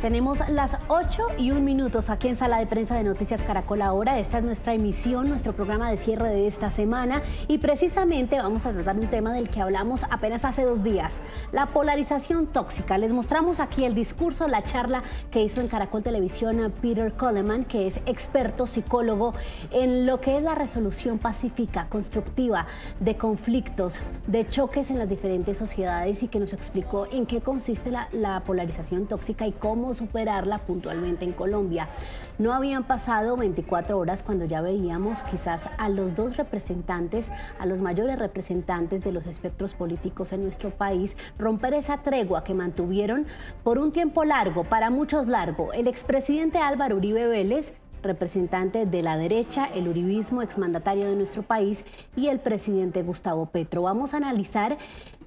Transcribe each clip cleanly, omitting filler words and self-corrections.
Tenemos las 8:01 aquí en Sala de Prensa de Noticias Caracol Ahora. Esta es nuestra emisión, nuestro programa de cierre de esta semana y precisamente vamos a tratar un tema del que hablamos apenas hace 2 días, la polarización tóxica. Les mostramos aquí el discurso, la charla que hizo en Caracol Televisión Peter Coleman, que es experto psicólogo en lo que es la resolución pacífica, constructiva de conflictos, de choques en las diferentes sociedades y que nos explicó en qué consiste la polarización tóxica y cómo superarla puntualmente en Colombia. No habían pasado 24 horas cuando ya veíamos quizás a los dos representantes, a los mayores representantes de los espectros políticos en nuestro país, romper esa tregua que mantuvieron por un tiempo largo, para muchos largo. El expresidente Álvaro Uribe Vélez, representante de la derecha, el uribismo, exmandatario de nuestro país, y el presidente Gustavo Petro. Vamos a analizar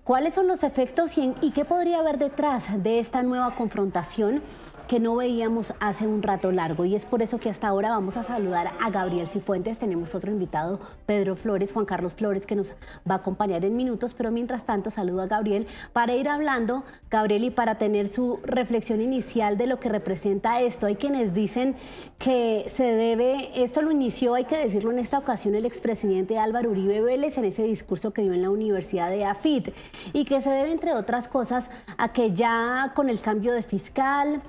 cuáles son los efectos y qué podría haber detrás de esta nueva confrontación que no veíamos hace un rato largo, y es por eso que hasta ahora vamos a saludar a Gabriel Cifuentes. Tenemos otro invitado, Pedro Flores, Juan Carlos Flores, que nos va a acompañar en minutos, pero mientras tanto saludo a Gabriel para ir hablando, Gabriel, y para tener su reflexión inicial de lo que representa esto. Hay quienes dicen que se debe, esto lo inició, hay que decirlo en esta ocasión, el expresidente Álvaro Uribe Vélez en ese discurso que dio en la Universidad de AFIT, y que se debe, entre otras cosas, a que ya con el cambio de fiscal,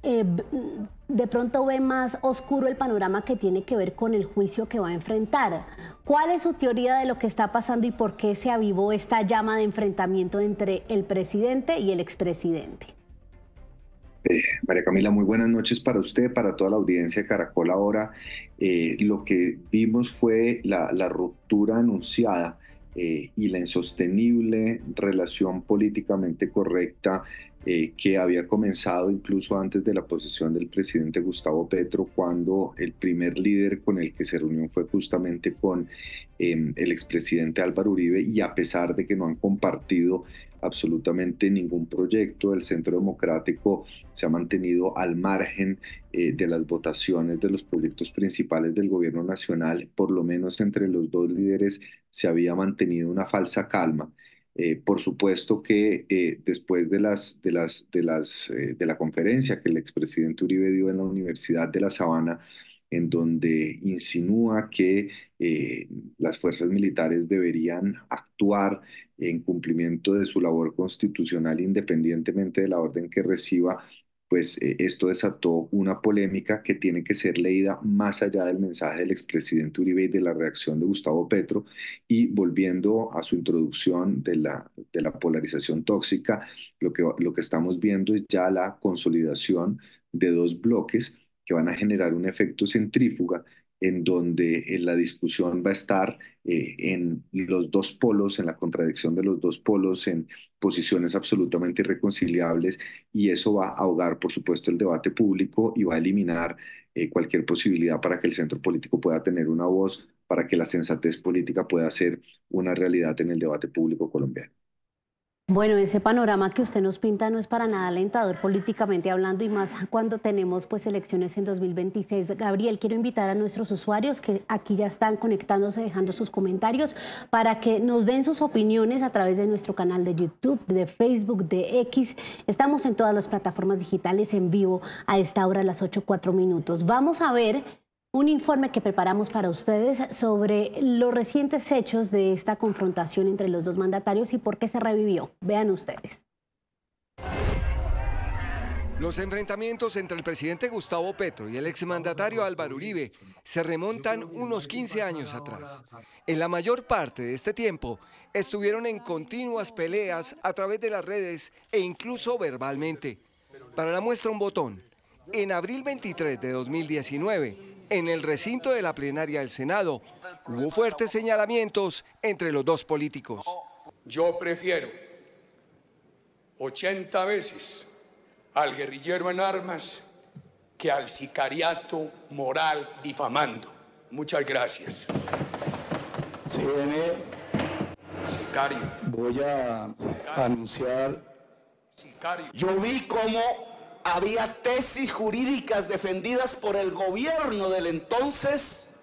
de pronto ve más oscuro el panorama que tiene que ver con el juicio que va a enfrentar. ¿Cuál es su teoría de lo que está pasando y por qué se avivó esta llama de enfrentamiento entre el presidente y el expresidente? María Camila, muy buenas noches para usted, para toda la audiencia de Caracol Ahora. Lo que vimos fue la ruptura anunciada y la insostenible relación políticamente correcta que había comenzado incluso antes de la posesión del presidente Gustavo Petro, cuando el primer líder con el que se reunió fue justamente con el expresidente Álvaro Uribe, y a pesar de que no han compartido absolutamente ningún proyecto, el Centro Democrático se ha mantenido al margen de las votaciones de los proyectos principales del gobierno nacional. Por lo menos entre los dos líderes se había mantenido una falsa calma. Por supuesto que después de la conferencia que el expresidente Uribe dio en la Universidad de La Sabana, en donde insinúa que las fuerzas militares deberían actuar en cumplimiento de su labor constitucional independientemente de la orden que reciba, pues esto desató una polémica que tiene que ser leída más allá del mensaje del expresidente Uribe y de la reacción de Gustavo Petro. Y volviendo a su introducción de la polarización tóxica, lo que estamos viendo es ya la consolidación de dos bloques que van a generar un efecto centrífuga, en donde la discusión va a estar en los dos polos, en la contradicción de los dos polos, en posiciones absolutamente irreconciliables, y eso va a ahogar, por supuesto, el debate público y va a eliminar cualquier posibilidad para que el centro político pueda tener una voz, para que la sensatez política pueda ser una realidad en el debate público colombiano. Bueno, ese panorama que usted nos pinta no es para nada alentador políticamente hablando, y más cuando tenemos pues elecciones en 2026. Gabriel, quiero invitar a nuestros usuarios que aquí ya están conectándose, dejando sus comentarios, para que nos den sus opiniones a través de nuestro canal de YouTube, de Facebook, de X. Estamos en todas las plataformas digitales en vivo a esta hora, a las 8:04. Vamos a ver un informe que preparamos para ustedes sobre los recientes hechos de esta confrontación entre los dos mandatarios y por qué se revivió. Vean ustedes. Los enfrentamientos entre el presidente Gustavo Petro y el exmandatario Álvaro Uribe se remontan unos 15 años atrás. En la mayor parte de este tiempo estuvieron en continuas peleas a través de las redes e incluso verbalmente. Para la muestra un botón. En abril 23 de 2019, en el recinto de la plenaria del Senado, hubo fuertes señalamientos entre los dos políticos. Yo prefiero 80 veces al guerrillero en armas que al sicariato moral difamando. Muchas gracias. CNN, Sicario. voy a anunciar. Sicario. Yo vi cómo había tesis jurídicas defendidas por el gobierno del entonces,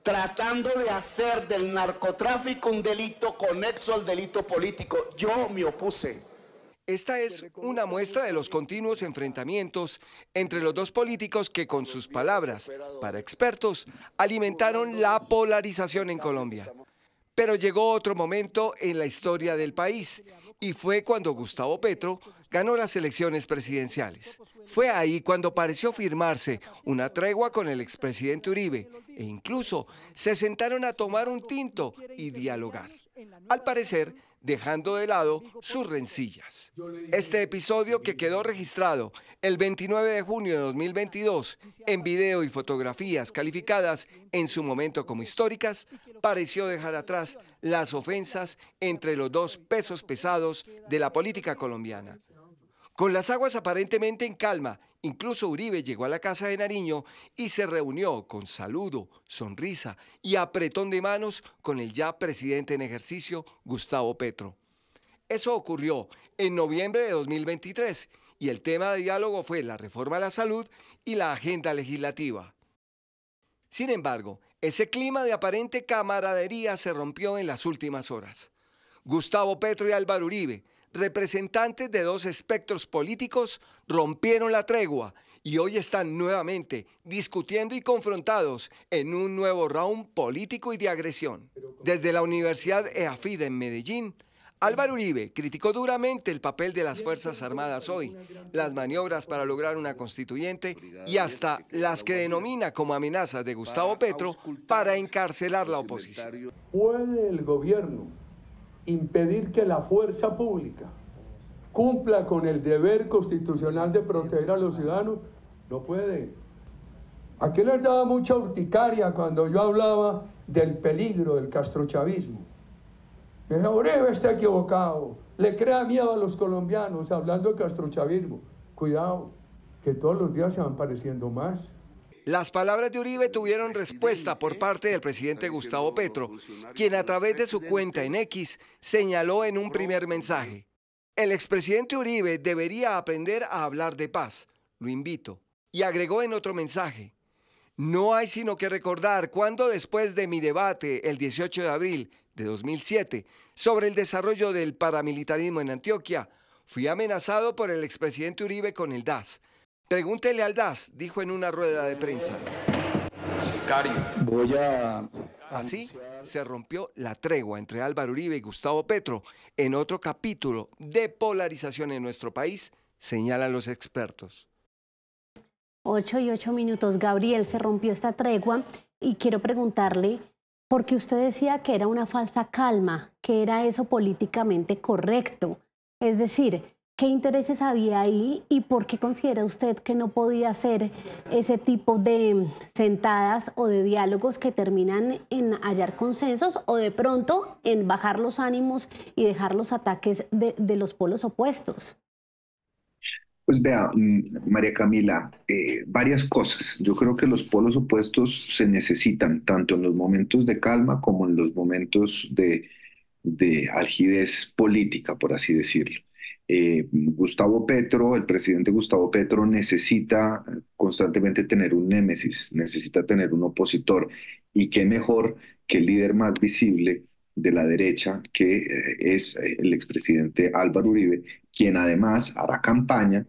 tratando de hacer del narcotráfico un delito conexo al delito político. Yo me opuse. Esta es una muestra de los continuos enfrentamientos entre los dos políticos que con sus palabras, para expertos, alimentaron la polarización en Colombia. Pero llegó otro momento en la historia del país y fue cuando Gustavo Petro ganó las elecciones presidenciales. Fue ahí cuando pareció firmarse una tregua con el expresidente Uribe e incluso se sentaron a tomar un tinto y dialogar. Al parecer, dejando de lado sus rencillas. Este episodio, que quedó registrado el 29 de junio de 2022 en video y fotografías calificadas en su momento como históricas, pareció dejar atrás las ofensas entre los dos pesos pesados de la política colombiana. Con las aguas aparentemente en calma, incluso Uribe llegó a la Casa de Nariño y se reunió con saludo, sonrisa y apretón de manos con el ya presidente en ejercicio, Gustavo Petro. Eso ocurrió en noviembre de 2023 y el tema de diálogo fue la reforma a la salud y la agenda legislativa. Sin embargo, ese clima de aparente camaradería se rompió en las últimas horas. Gustavo Petro y Álvaro Uribe, representantes de dos espectros políticos, rompieron la tregua y hoy están nuevamente discutiendo y confrontados en un nuevo round político y de agresión. Desde la Universidad EAFID en Medellín, Álvaro Uribe criticó duramente el papel de las Fuerzas Armadas hoy, las maniobras para lograr una constituyente y hasta las que denomina como amenazas de Gustavo Petro para encarcelar la oposición. ¿Puede el gobierno impedir que la fuerza pública cumpla con el deber constitucional de proteger a los ciudadanos? No puede. Aquí les daba mucha urticaria cuando yo hablaba del peligro del castrochavismo. Dije, Uribe está equivocado, le crea miedo a los colombianos hablando de castrochavismo. Cuidado, que todos los días se van pareciendo más. Las palabras de Uribe tuvieron respuesta por parte del presidente Gustavo Petro, quien a través de su cuenta en X señaló en un primer mensaje: el expresidente Uribe debería aprender a hablar de paz, lo invito. Y agregó en otro mensaje: no hay sino que recordar cuando después de mi debate el 18 de abril de 2007 sobre el desarrollo del paramilitarismo en Antioquia, fui amenazado por el expresidente Uribe con el DAS. Pregúntele al DAS, dijo en una rueda de prensa. Así se rompió la tregua entre Álvaro Uribe y Gustavo Petro en otro capítulo de polarización en nuestro país, señalan los expertos. 8:08. Gabriel, se rompió esta tregua y quiero preguntarle, porque usted decía que era una falsa calma, que era eso políticamente correcto. Es decir, ¿qué intereses había ahí y por qué considera usted que no podía hacer ese tipo de sentadas o de diálogos que terminan en hallar consensos o de pronto en bajar los ánimos y dejar los ataques de los polos opuestos? Pues vea, María Camila, varias cosas. Yo creo que los polos opuestos se necesitan tanto en los momentos de calma como en los momentos de algidez política, por así decirlo. Gustavo Petro, el presidente Gustavo Petro, necesita constantemente tener un némesis, necesita tener un opositor, y qué mejor que el líder más visible de la derecha, que es el expresidente Álvaro Uribe, quien además hará campaña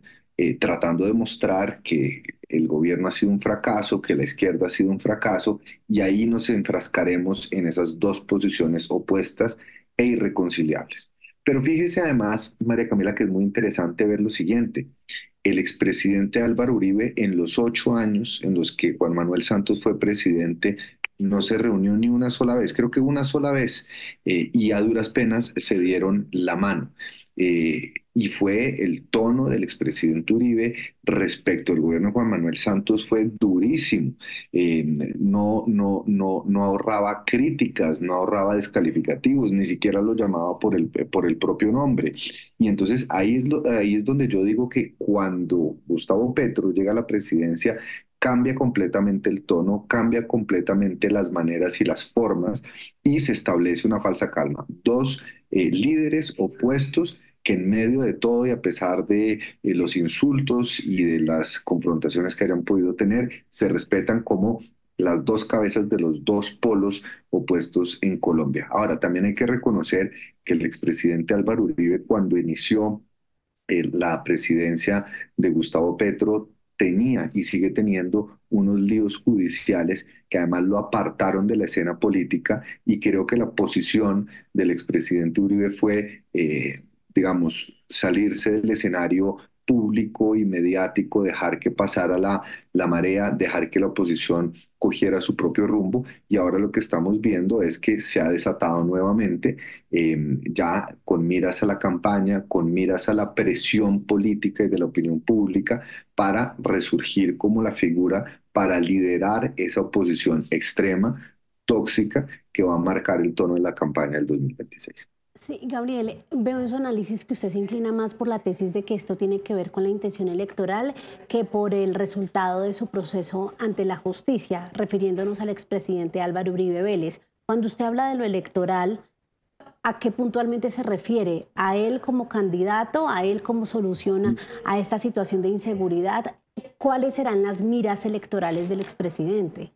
tratando de mostrar que el gobierno ha sido un fracaso, que la izquierda ha sido un fracaso, y ahí nos enfrascaremos en esas dos posiciones opuestas e irreconciliables. Pero fíjese además, María Camila, que es muy interesante ver lo siguiente. El expresidente Álvaro Uribe, en los 8 años en los que Juan Manuel Santos fue presidente, no se reunió ni una sola vez, creo que una sola vez, y a duras penas se dieron la mano. Y fue el tono del expresidente Uribe respecto al gobierno de Juan Manuel Santos fue durísimo. No ahorraba críticas, no ahorraba descalificativos, ni siquiera lo llamaba por el propio nombre. Y entonces ahí es donde yo digo que cuando Gustavo Petro llega a la presidencia, cambia completamente el tono, cambia completamente las maneras y las formas, y se establece una falsa calma. Dos líderes opuestos que en medio de todo y a pesar de los insultos y de las confrontaciones que hayan podido tener, se respetan como las dos cabezas de los dos polos opuestos en Colombia. Ahora, también hay que reconocer que el expresidente Álvaro Uribe, cuando inició la presidencia de Gustavo Petro tenía y sigue teniendo unos líos judiciales que además lo apartaron de la escena política, y creo que la posición del expresidente Uribe fue, digamos, salirse del escenario público y mediático, dejar que pasara la marea, dejar que la oposición cogiera su propio rumbo, y ahora lo que estamos viendo es que se ha desatado nuevamente, ya con miras a la campaña, con miras a la presión política y de la opinión pública, para resurgir como la figura para liderar esa oposición extrema, tóxica, que va a marcar el tono de la campaña del 2026. Sí, Gabriel, veo en su análisis que usted se inclina más por la tesis de que esto tiene que ver con la intención electoral que por el resultado de su proceso ante la justicia, refiriéndonos al expresidente Álvaro Uribe Vélez. Cuando usted habla de lo electoral, ¿a qué puntualmente se refiere? ¿A él como candidato? ¿A él como solución a esta situación de inseguridad? ¿Cuáles serán las miras electorales del expresidente?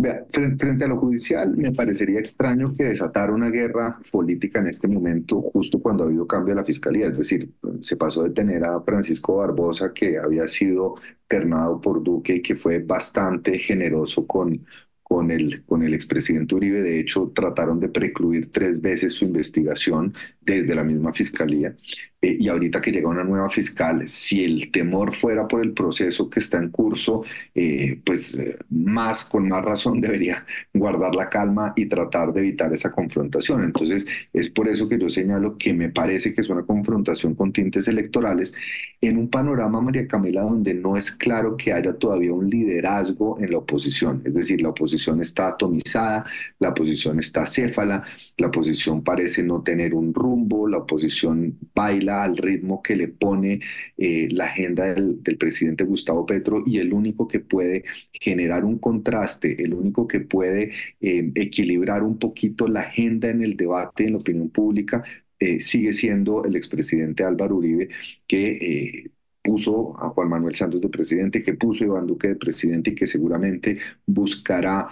Vea, frente a lo judicial, me parecería extraño que desatara una guerra política en este momento, justo cuando ha habido cambio de la fiscalía. Es decir, se pasó de tener a Francisco Barbosa, que había sido ternado por Duque y que fue bastante generoso con el expresidente Uribe. De hecho, trataron de precluir 3 veces su investigación desde la misma fiscalía. Y ahorita que llega una nueva fiscal, si el temor fuera por el proceso que está en curso, con más razón debería guardar la calma y tratar de evitar esa confrontación. Entonces, es por eso que yo señalo que me parece que es una confrontación con tintes electorales en un panorama, María Camila, donde no es claro que haya todavía un liderazgo en la oposición. Es decir, la oposición está atomizada, la oposición está acéfala, la oposición parece no tener un rumbo, la oposición baila al ritmo que le pone la agenda del presidente Gustavo Petro, y el único que puede generar un contraste, el único que puede equilibrar un poquito la agenda en el debate, en la opinión pública, sigue siendo el expresidente Álvaro Uribe, que puso a Juan Manuel Santos de presidente, que puso a Iván Duque de presidente, y que seguramente buscará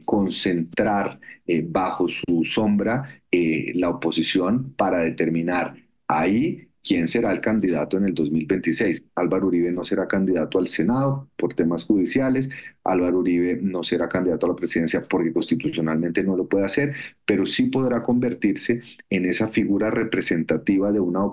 concentrar bajo su sombra la oposición para determinar ahí quién será el candidato en el 2026. Álvaro Uribe no será candidato al Senado por temas judiciales, Álvaro Uribe no será candidato a la presidencia porque constitucionalmente no lo puede hacer, pero sí podrá convertirse en esa figura representativa de una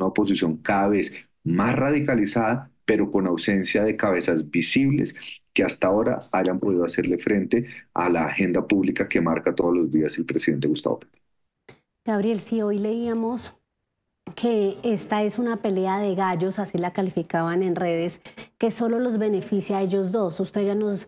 oposición cada vez más radicalizada, pero con ausencia de cabezas visibles que hasta ahora hayan podido hacerle frente a la agenda pública que marca todos los días el presidente Gustavo Petro. Gabriel, si hoy leíamos que esta es una pelea de gallos, así la calificaban en redes, que solo los beneficia a ellos dos. Usted ya nos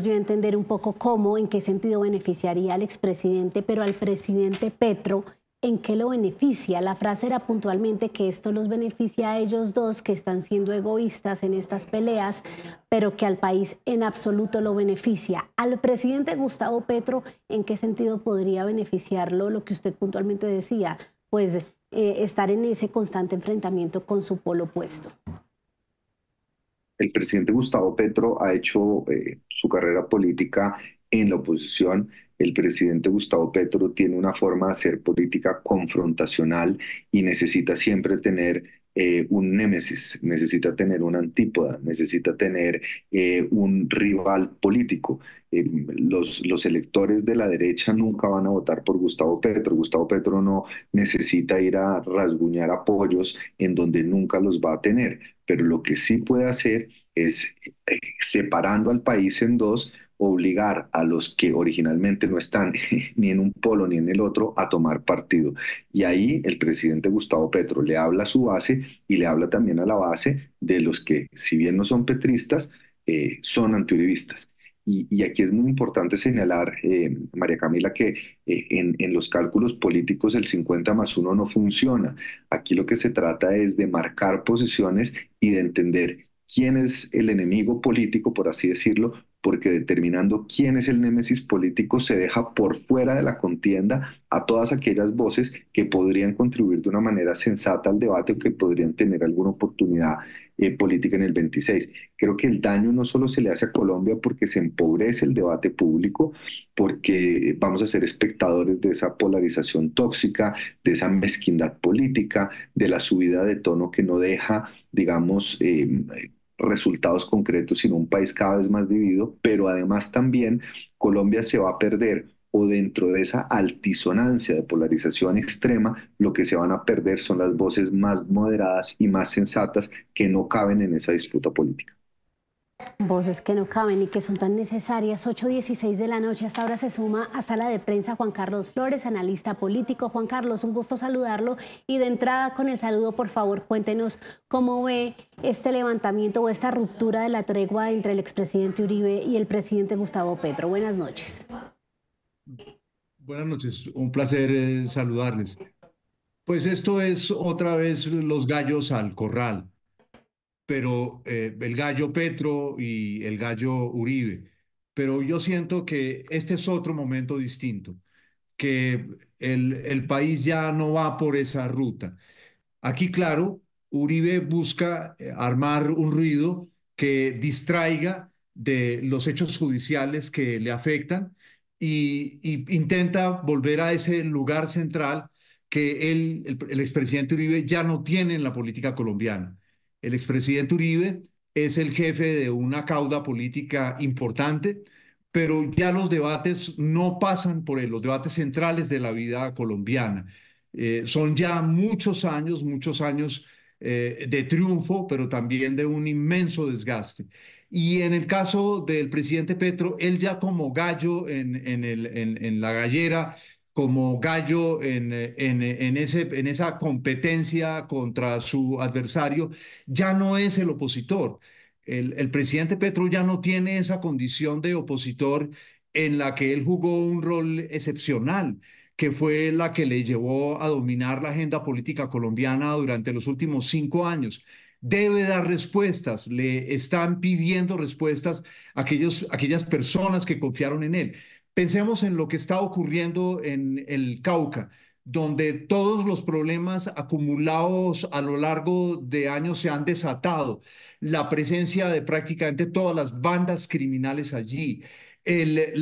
dio a entender un poco cómo, en qué sentido beneficiaría al expresidente, pero al presidente Petro, ¿en qué lo beneficia? La frase era puntualmente que esto los beneficia a ellos dos, que están siendo egoístas en estas peleas, pero que al país en absoluto lo beneficia. Al presidente Gustavo Petro, ¿en qué sentido podría beneficiarlo lo que usted puntualmente decía? Pues estar en ese constante enfrentamiento con su polo opuesto. El presidente Gustavo Petro ha hecho su carrera política en la oposición. El presidente Gustavo Petro tiene una forma de hacer política confrontacional y necesita siempre tener un némesis, necesita tener una antípoda, necesita tener un rival político. Los electores de la derecha nunca van a votar por Gustavo Petro. Gustavo Petro no necesita ir a rasguñar apoyos en donde nunca los va a tener, pero lo que sí puede hacer es, separando al país en dos, obligar a los que originalmente no están ni en un polo ni en el otro a tomar partido. Y ahí el presidente Gustavo Petro le habla a su base y le habla también a la base de los que, si bien no son petristas, son antiuribistas. Y aquí es muy importante señalar, María Camila, que en los cálculos políticos el 50+1 no funciona. Aquí lo que se trata es de marcar posiciones y de entender quién es el enemigo político, por así decirlo, porque determinando quién es el némesis político se deja por fuera de la contienda a todas aquellas voces que podrían contribuir de una manera sensata al debate o que podrían tener alguna oportunidad política en el 26. Creo que el daño no solo se le hace a Colombia porque se empobrece el debate público, porque vamos a ser espectadores de esa polarización tóxica, de esa mezquindad política, de la subida de tono que no deja, digamos, resultados concretos, sino un país cada vez más dividido, pero además también Colombia se va a perder o dentro de esa altisonancia de polarización extrema, lo que se van a perder son las voces más moderadas y más sensatas que no caben en esa disputa política. Voces que no caben y que son tan necesarias. 8:16 de la noche. Hasta ahora se suma a Sala de Prensa Juan Carlos Flores, analista político. Juan Carlos, un gusto saludarlo. Y de entrada, con el saludo, por favor, cuéntenos cómo ve este levantamiento o esta ruptura de la tregua entre el expresidente Uribe y el presidente Gustavo Petro. Buenas noches. Buenas noches, un placer saludarles. Pues esto es otra vez los gallos al corral, pero el gallo Petro y el gallo Uribe. Pero yo siento que este es otro momento distinto, que el país ya no va por esa ruta. Aquí, claro, Uribe busca armar un ruido que distraiga de los hechos judiciales que le afectan y intenta volver a ese lugar central que el expresidente Uribe ya no tiene en la política colombiana. El expresidente Uribe es el jefe de una cauda política importante, pero ya los debates no pasan por él, los debates centrales de la vida colombiana. Son ya muchos años de triunfo, pero también de un inmenso desgaste. Y en el caso del presidente Petro, él ya como gallo en la gallera, como gallo en esa competencia contra su adversario, ya no es el opositor. El presidente Petro ya no tiene esa condición de opositor en la que él jugó un rol excepcional, que fue la que le llevó a dominar la agenda política colombiana durante los últimos 5 años. Debe dar respuestas, le están pidiendo respuestas a aquellas personas que confiaron en él. Pensemos en lo que está ocurriendo en el Cauca, donde todos los problemas acumulados a lo largo de años se han desatado. La presencia de prácticamente todas las bandas criminales allí, el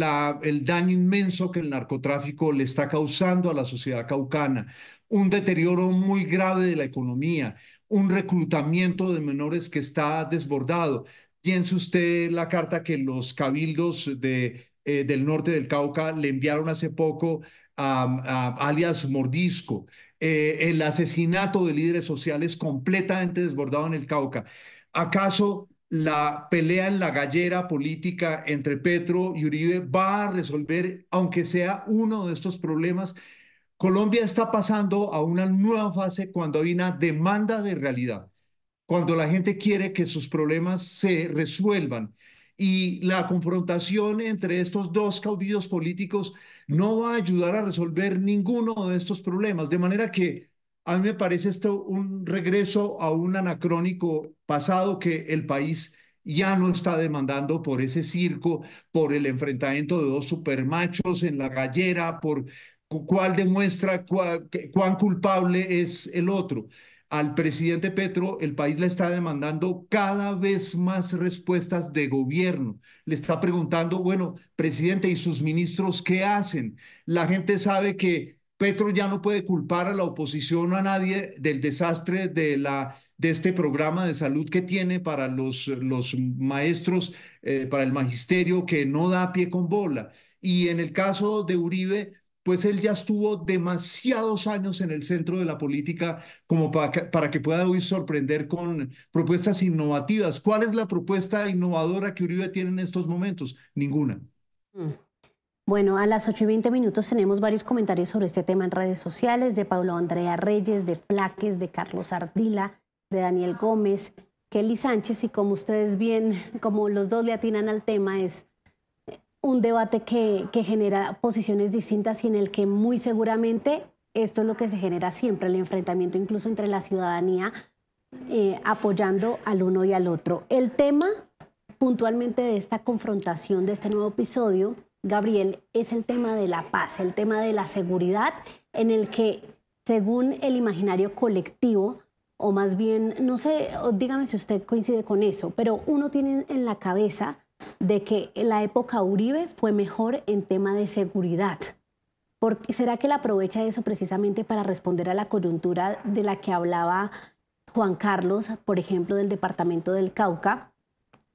daño inmenso que el narcotráfico le está causando a la sociedad caucana, un deterioro muy grave de la economía, un reclutamiento de menores que está desbordado. Piense usted la carta que los cabildos del norte del Cauca le enviaron hace poco a alias Mordisco, el asesinato de líderes sociales completamente desbordado en el Cauca. ¿Acaso la pelea en la gallera política entre Petro y Uribe va a resolver, aunque sea uno de estos problemas? Colombia está pasando a una nueva fase cuando hay una demanda de realidad, cuando la gente quiere que sus problemas se resuelvan. Y la confrontación entre estos dos caudillos políticos no va a ayudar a resolver ninguno de estos problemas. De manera que a mí me parece esto un regreso a un anacrónico pasado que el país ya no está demandando por ese circo, por el enfrentamiento de dos supermachos en la gallera, por cuál demuestra cuán culpable es el otro. Al presidente Petro, el país le está demandando cada vez más respuestas de gobierno. Le está preguntando, bueno, presidente, ¿y sus ministros qué hacen? La gente sabe que Petro ya no puede culpar a la oposición o a nadie del desastre de este programa de salud que tiene para los maestros, para el magisterio, que no da pie con bola. Y en el caso de Uribe, pues él ya estuvo demasiados años en el centro de la política como para que pueda hoy sorprender con propuestas innovativas. ¿Cuál es la propuesta innovadora que Uribe tiene en estos momentos? Ninguna. Bueno, a las 8:20 tenemos varios comentarios sobre este tema en redes sociales, de Pablo Andrea Reyes, de Flaques, de Carlos Ardila, de Daniel Gómez, Kelly Sánchez, y como ustedes bien, como los dos le atinan al tema, es un debate que genera posiciones distintas y en el que muy seguramente esto es lo que se genera siempre, el enfrentamiento incluso entre la ciudadanía apoyando al uno y al otro. El tema puntualmente de esta confrontación, de este nuevo episodio, Gabriel, es el tema de la paz, el tema de la seguridad, en el que, según el imaginario colectivo, o más bien, no sé, dígame si usted coincide con eso, pero uno tiene en la cabeza de que la época Uribe fue mejor en tema de seguridad. ¿Será que él aprovecha eso precisamente para responder a la coyuntura de la que hablaba Juan Carlos, por ejemplo, del departamento del Cauca?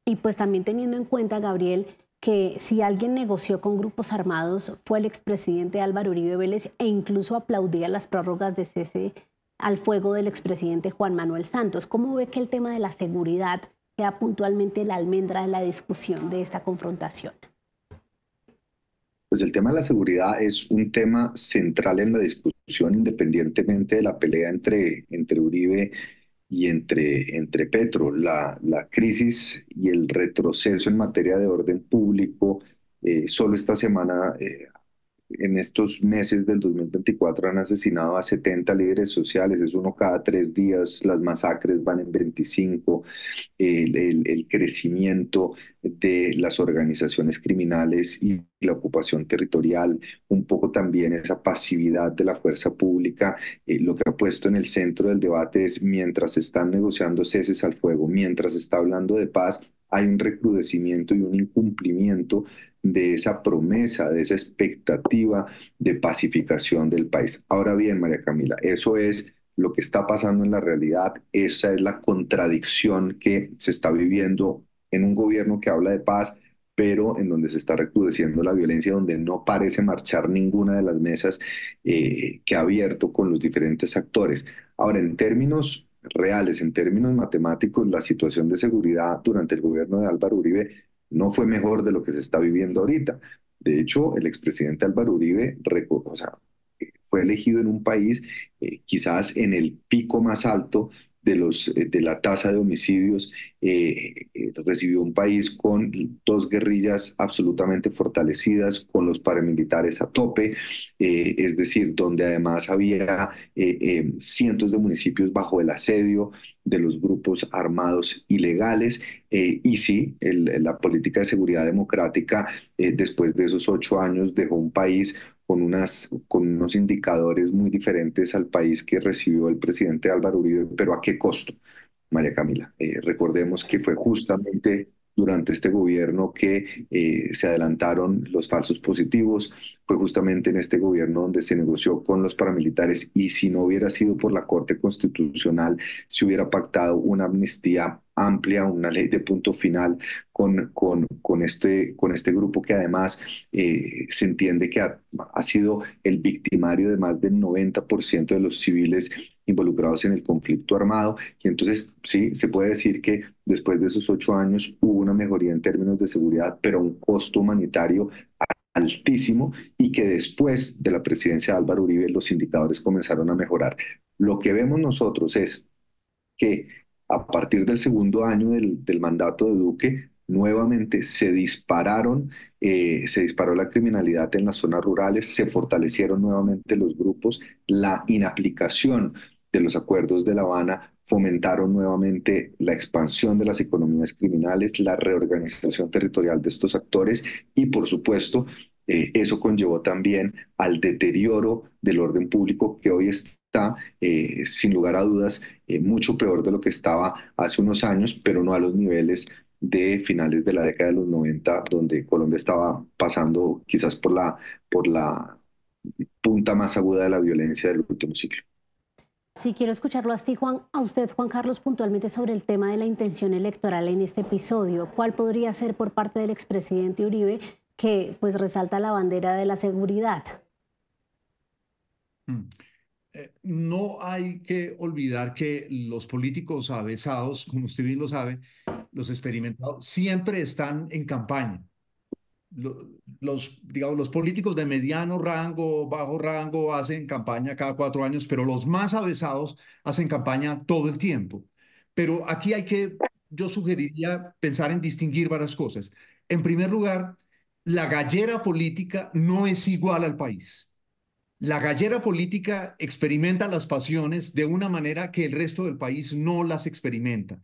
Y pues también teniendo en cuenta, Gabriel, que si alguien negoció con grupos armados fue el expresidente Álvaro Uribe Vélez e incluso aplaudía las prórrogas de cese al fuego del expresidente Juan Manuel Santos. ¿Cómo ve que el tema de la seguridad sea puntualmente la almendra de la discusión de esta confrontación? Pues el tema de la seguridad es un tema central en la discusión, independientemente de la pelea entre Uribe y entre Petro. La crisis y el retroceso en materia de orden público, solo esta semana, en estos meses del 2024 han asesinado a 70 líderes sociales, es uno cada 3 días, las masacres van en 25, el crecimiento de las organizaciones criminales y la ocupación territorial, un poco también esa pasividad de la fuerza pública, lo que ha puesto en el centro del debate es mientras se están negociando ceses al fuego, mientras se está hablando de paz, hay un recrudecimiento y un incumplimiento de esa promesa, de esa expectativa de pacificación del país. Ahora bien, María Camila, eso es lo que está pasando en la realidad, esa es la contradicción que se está viviendo en un gobierno que habla de paz, pero en donde se está recrudeciendo la violencia, donde no parece marchar ninguna de las mesas que ha abierto con los diferentes actores. Ahora, en términos reales, en términos matemáticos, la situación de seguridad durante el gobierno de Álvaro Uribe no fue mejor de lo que se está viviendo ahorita. De hecho, el expresidente Álvaro Uribe, o sea, fue elegido en un país quizás en el pico más alto de la tasa de homicidios, recibió un país con dos guerrillas absolutamente fortalecidas, con los paramilitares a tope, es decir, donde además había cientos de municipios bajo el asedio de los grupos armados ilegales, y sí, la política de seguridad democrática después de esos 8 años dejó un país con unos indicadores muy diferentes al país que recibió el presidente Álvaro Uribe, pero ¿a qué costo, María Camila? Recordemos que fue justamente durante este gobierno que se adelantaron los falsos positivos, fue justamente en este gobierno donde se negoció con los paramilitares y si no hubiera sido por la Corte Constitucional, se hubiera pactado una amnistía amplia, una ley de punto final con este grupo que además se entiende que ha sido el victimario de más del 90% de los civiles involucrados en el conflicto armado. Y entonces sí, se puede decir que después de esos 8 años hubo una mejoría en términos de seguridad, pero a un costo humanitario altísimo y que después de la presidencia de Álvaro Uribe los indicadores comenzaron a mejorar. Lo que vemos nosotros es que a partir del segundo año del mandato de Duque, nuevamente se disparó la criminalidad en las zonas rurales, se fortalecieron nuevamente los grupos, la inaplicación de los acuerdos de La Habana fomentaron nuevamente la expansión de las economías criminales, la reorganización territorial de estos actores y, por supuesto, eso conllevó también al deterioro del orden público que hoy está, sin lugar a dudas, mucho peor de lo que estaba hace unos años, pero no a los niveles de finales de la década de los 90, donde Colombia estaba pasando quizás por la punta más aguda de la violencia del último siglo. Sí, quiero escucharlo a usted, Juan Carlos, puntualmente sobre el tema de la intención electoral en este episodio. ¿Cuál podría ser por parte del expresidente Uribe que pues resalta la bandera de la seguridad? No hay que olvidar que los políticos avesados, como usted bien lo sabe, los experimentados, siempre están en campaña. Digamos, los políticos de mediano rango, bajo rango, hacen campaña cada 4 años, pero los más avesados hacen campaña todo el tiempo. Pero aquí yo sugeriría pensar en distinguir varias cosas. En primer lugar, la gallera política no es igual al país. La gallera política experimenta las pasiones de una manera que el resto del país no las experimenta.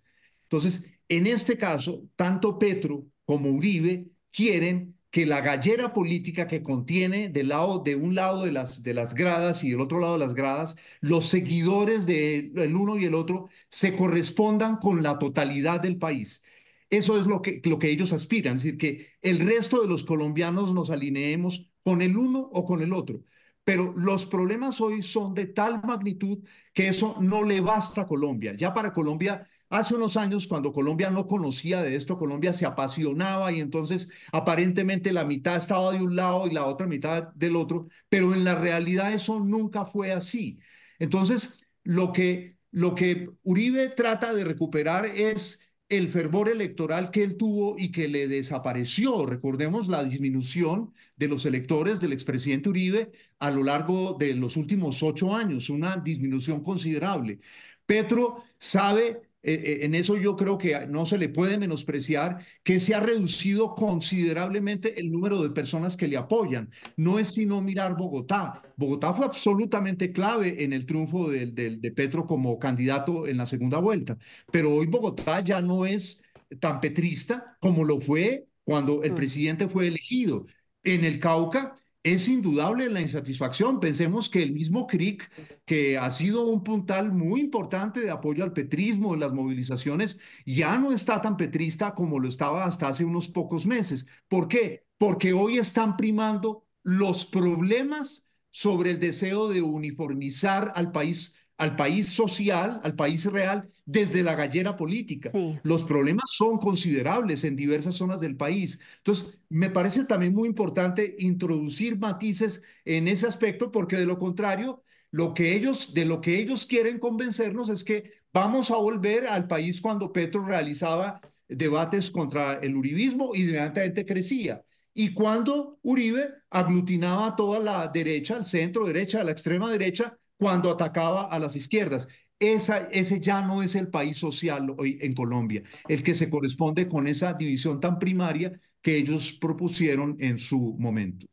Entonces, en este caso, tanto Petro como Uribe quieren que la gallera política que contiene de un lado de las gradas y del otro lado de las gradas, los seguidores del uno y el otro se correspondan con la totalidad del país. Eso es lo que ellos aspiran, es decir, que el resto de los colombianos nos alineemos con el uno o con el otro. Pero los problemas hoy son de tal magnitud que eso no le basta a Colombia. Ya para Colombia, hace unos años, cuando Colombia no conocía de esto, Colombia se apasionaba y entonces aparentemente la mitad estaba de un lado y la otra mitad del otro, pero en la realidad eso nunca fue así. Entonces, lo que Uribe trata de recuperar es el fervor electoral que él tuvo y que le desapareció. Recordemos la disminución de los electores del expresidente Uribe a lo largo de los últimos 8 años, una disminución considerable. Petro sabe, en eso yo creo que no se le puede menospreciar, que se ha reducido considerablemente el número de personas que le apoyan. No es sino mirar Bogotá. Bogotá fue absolutamente clave en el triunfo de Petro como candidato en la segunda vuelta, pero hoy Bogotá ya no es tan petrista como lo fue cuando el presidente fue elegido. En el Cauca es indudable la insatisfacción. Pensemos que el mismo CRIC, que ha sido un puntal muy importante de apoyo al petrismo en las movilizaciones, ya no está tan petrista como lo estaba hasta hace unos pocos meses. ¿Por qué? Porque hoy están primando los problemas sobre el deseo de uniformizar al país social, al país real, desde la gallera política. Sí. Los problemas son considerables en diversas zonas del país. Entonces, me parece también muy importante introducir matices en ese aspecto, porque de lo contrario, de lo que ellos quieren convencernos es que vamos a volver al país cuando Petro realizaba debates contra el uribismo y inmediatamente crecía. Y cuando Uribe aglutinaba a toda la derecha, al centro derecha, a la extrema derecha, cuando atacaba a las izquierdas. Ese ya no es el país social hoy en Colombia, el que se corresponde con esa división tan primaria que ellos propusieron en su momento.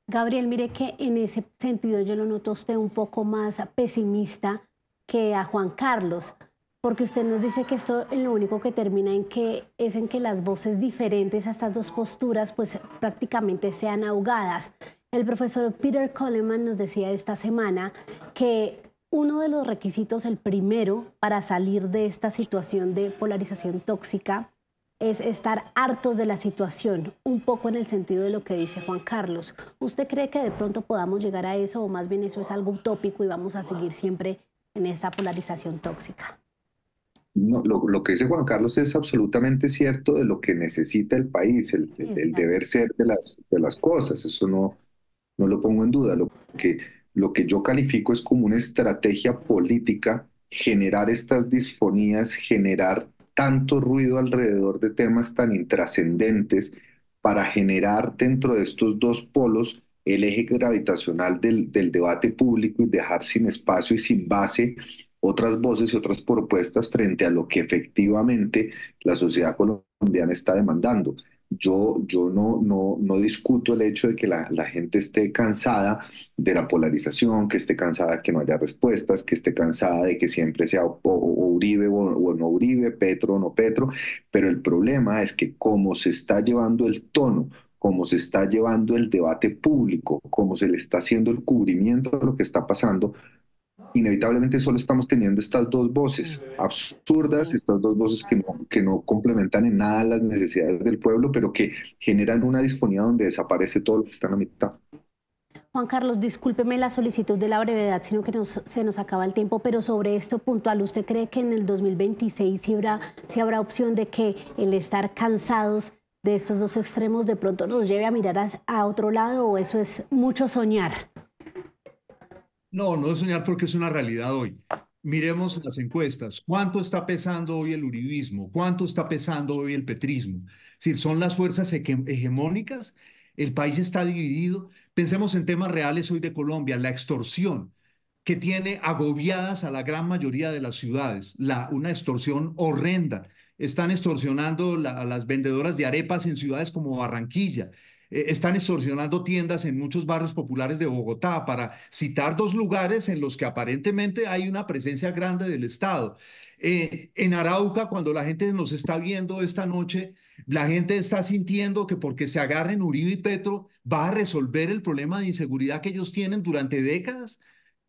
Gabriel, mire que en ese sentido yo lo noto a usted un poco más pesimista que a Juan Carlos, porque usted nos dice que esto lo único que termina en que las voces diferentes a estas dos posturas pues prácticamente sean ahogadas. El profesor Peter Coleman nos decía esta semana que uno de los requisitos, el primero, para salir de esta situación de polarización tóxica es estar hartos de la situación, un poco en el sentido de lo que dice Juan Carlos. ¿Usted cree que de pronto podamos llegar a eso o más bien eso es algo utópico y vamos a seguir siempre en esa polarización tóxica? No, lo que dice Juan Carlos es absolutamente cierto de lo que necesita el país, el deber ser de las cosas. Eso no lo pongo en duda. Lo que yo califico es como una estrategia política generar estas disfonías, generar tanto ruido alrededor de temas tan intrascendentes para generar dentro de estos dos polos el eje gravitacional del debate público y dejar sin espacio y sin base otras voces y otras propuestas frente a lo que efectivamente la sociedad colombiana está demandando. Yo no discuto el hecho de que la gente esté cansada de la polarización, que esté cansada de que no haya respuestas, que esté cansada de que siempre sea o Uribe o no Uribe, Petro o no Petro, pero el problema es que como se está llevando el tono, cómo se está llevando el debate público, cómo se le está haciendo el cubrimiento de lo que está pasando, inevitablemente solo estamos teniendo estas dos voces absurdas, estas dos voces que no complementan en nada las necesidades del pueblo, pero que generan una disfonía donde desaparece todo lo que está en la mitad. Juan Carlos, discúlpeme la solicitud de la brevedad, sino que se nos acaba el tiempo, pero sobre esto puntual, ¿usted cree que en el 2026 sí habrá opción de que el estar cansados de estos dos extremos de pronto nos lleve a mirar a otro lado o eso es mucho soñar? No, no es soñar porque es una realidad hoy. Miremos las encuestas. ¿Cuánto está pesando hoy el uribismo? ¿Cuánto está pesando hoy el petrismo? Si son las fuerzas hegemónicas, el país está dividido. Pensemos en temas reales hoy de Colombia, la extorsión que tiene agobiadas a la gran mayoría de las ciudades, una extorsión horrenda. Están extorsionando a las vendedoras de arepas en ciudades como Barranquilla. están extorsionando tiendas en muchos barrios populares de Bogotá, para citar dos lugares en los que aparentemente hay una presencia grande del Estado. En Arauca, cuando la gente nos está viendo esta noche, la gente está sintiendo que porque se agarren Uribe y Petro va a resolver el problema de inseguridad que ellos tienen durante décadas,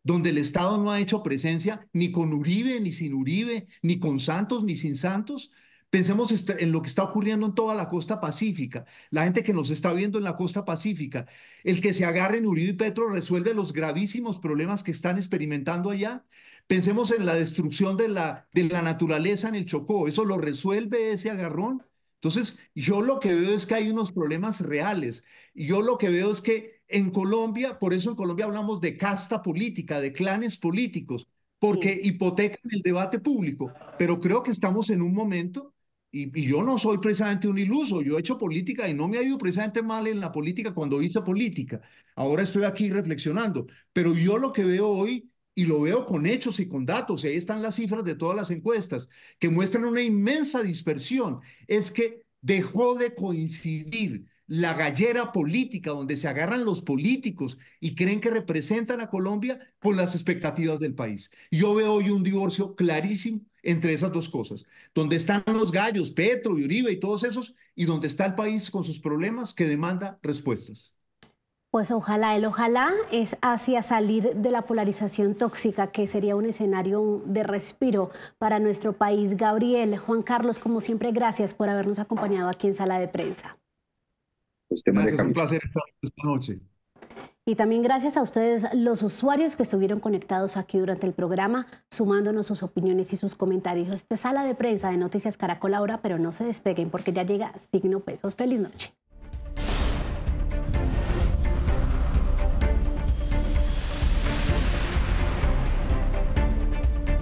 donde el Estado no ha hecho presencia ni con Uribe, ni sin Uribe, ni con Santos, ni sin Santos. Pensemos en lo que está ocurriendo en toda la costa pacífica, la gente que nos está viendo en la costa pacífica. El que se agarren Uribe y Petro resuelve los gravísimos problemas que están experimentando allá. Pensemos en la destrucción de la naturaleza en el Chocó, ¿eso lo resuelve ese agarrón? Entonces, yo lo que veo es que hay unos problemas reales. Yo lo que veo es que en Colombia, por eso en Colombia hablamos de casta política, de clanes políticos, porque hipotecan el debate público. Pero creo que estamos en un momento, y yo no soy precisamente un iluso, yo he hecho política y no me ha ido precisamente mal en la política cuando hice política. Ahora estoy aquí reflexionando, pero yo lo que veo hoy, y lo veo con hechos y con datos, y ahí están las cifras de todas las encuestas, que muestran una inmensa dispersión, es que dejó de coincidir la gallera política donde se agarran los políticos y creen que representan a Colombia con las expectativas del país. Yo veo hoy un divorcio clarísimo entre esas dos cosas, donde están los gallos, Petro y Uribe y todos esos, y donde está el país con sus problemas que demanda respuestas. Pues ojalá, el ojalá es hacia salir de la polarización tóxica, que sería un escenario de respiro para nuestro país. Gabriel, Juan Carlos, como siempre, gracias por habernos acompañado aquí en Sala de Prensa. Gracias, un placer estar esta noche. Y también gracias a ustedes, los usuarios que estuvieron conectados aquí durante el programa, sumándonos sus opiniones y sus comentarios. Esta es Sala de Prensa de Noticias Caracol Ahora, pero no se despeguen porque ya llega Signo Pesos. Feliz noche.